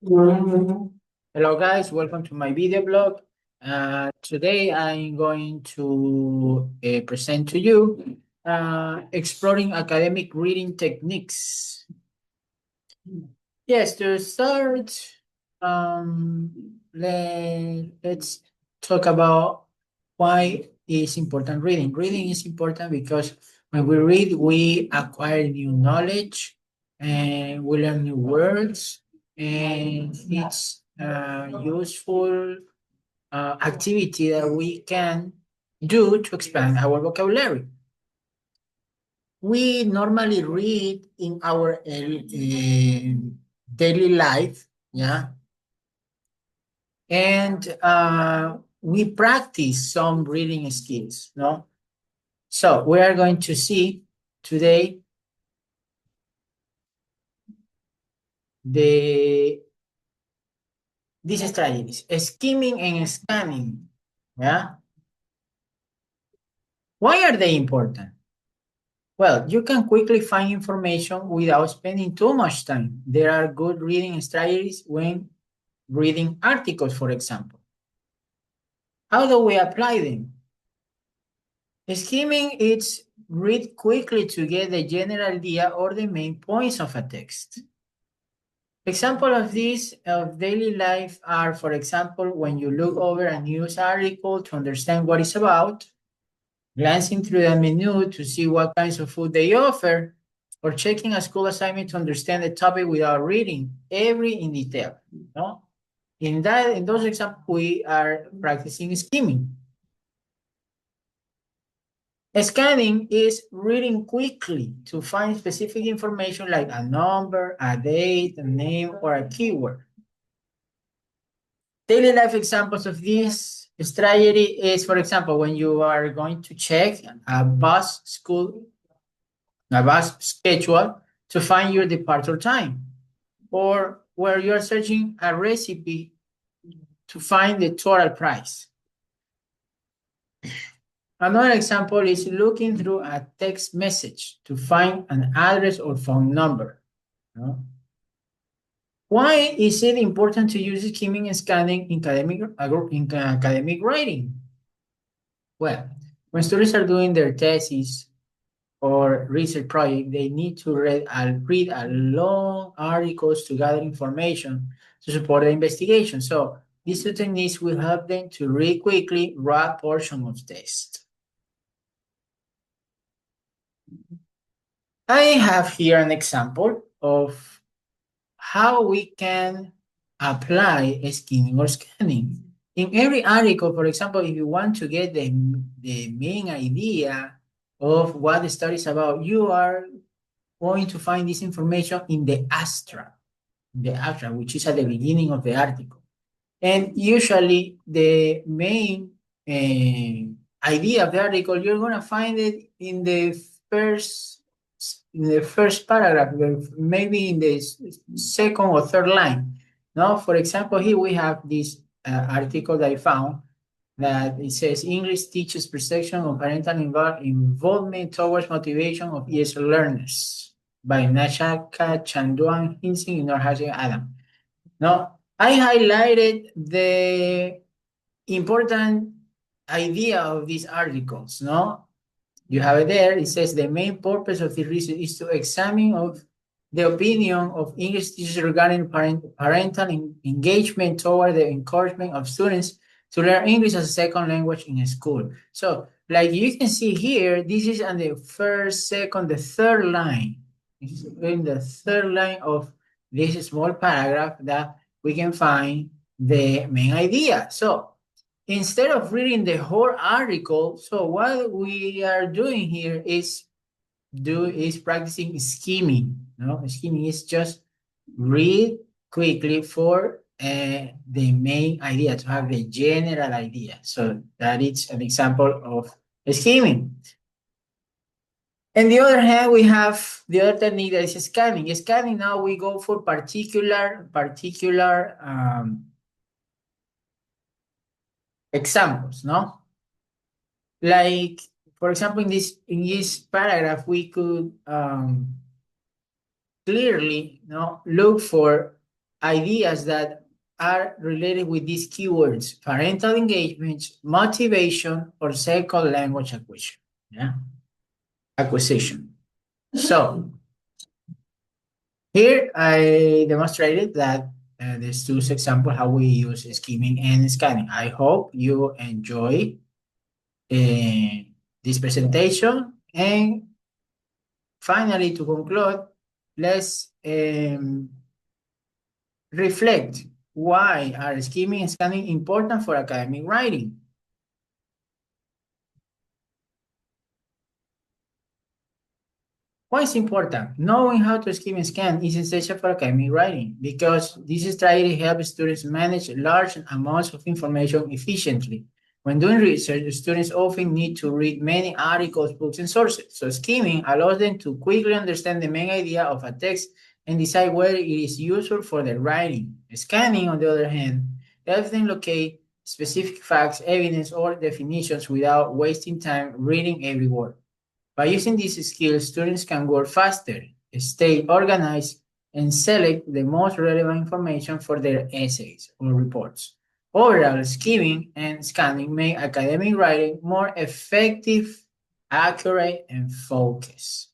Hello guys, welcome to my video blog. Today I'm going to present to you exploring academic reading techniques. Yes, to start, let's talk about why is important reading. Reading is important because when we read, we acquire new knowledge and we learn new words, and it's useful activity that we can do to expand our vocabulary. We normally read in our daily life, yeah, and we practice some reading skills, no? So we are going to see today the these strategies, skimming and scanning, yeah. Why are they important? Well, you can quickly find information without spending too much time. There are good reading strategies when reading articles, for example. How do we apply them? Skimming is read quickly to get the general idea or the main points of a text. Example of this of daily life are, for example, when you look over a news article to understand what it's about, glancing through the menu to see what kinds of food they offer, or checking a school assignment to understand the topic without reading every in detail. No? In those examples, we are practicing skimming. Scanning is reading quickly to find specific information like a number, a date, a name, or a keyword. Daily life examples of this strategy is, for example, when you are going to check a bus schedule to find your departure time, or where you are searching a recipe to find the total price. Another example is looking through a text message to find an address or phone number. No? Why is it important to use skimming and scanning in academic writing? Well, when students are doing their thesis or research project, they need to read a long articles to gather information to support the investigation. So these two techniques will help them to read quickly raw portion of text. I have here an example of how we can apply skimming or scanning. In every article, for example, if you want to get the main idea of what the story is about, you are going to find this information in the abstract, which is at the beginning of the article. And usually the main idea of the article, you're going to find it first in the first paragraph, maybe in the second or third line. No, for example, here we have this article that I found that it says English teaches perception of parental involvement towards motivation of ESL learners by Nashaka Chanduan Hinsing and Norhaji Adam. Now, I highlighted the important idea of these articles, no? You have it there. It says the main purpose of the research is to examine of the opinion of English teachers regarding parental engagement toward the encouragement of students to learn English as a second language in school. So, like you can see here, this is on the first, second, the third line. This is in the third line of this small paragraph that we can find the main idea. So, instead of reading the whole article, so what we are doing here is practicing skimming. No, skimming is just read quickly for the main idea to have the general idea. So that is an example of skimming. On the other hand, we have the other technique that is scanning. Scanning now we go for particular examples, no? Like, for example, in this paragraph, we could clearly look for ideas that are related with these keywords: parental engagement, motivation, or second language acquisition. Yeah, acquisition. So here I demonstrated that there's two examples how we use skimming and scanning. I hope you enjoy this presentation. And finally, to conclude, let's reflect why are skimming and scanning important for academic writing. Why is important? Knowing how to skim and scan is essential for academic writing because this strategy helps students manage large amounts of information efficiently. When doing research, students often need to read many articles, books, and sources. So skimming allows them to quickly understand the main idea of a text and decide whether it is useful for their writing. Scanning, on the other hand, helps them locate specific facts, evidence, or definitions without wasting time reading every word. By using these skills, students can work faster, stay organized, and select the most relevant information for their essays or reports. Overall, skimming and scanning make academic writing more effective, accurate, and focused.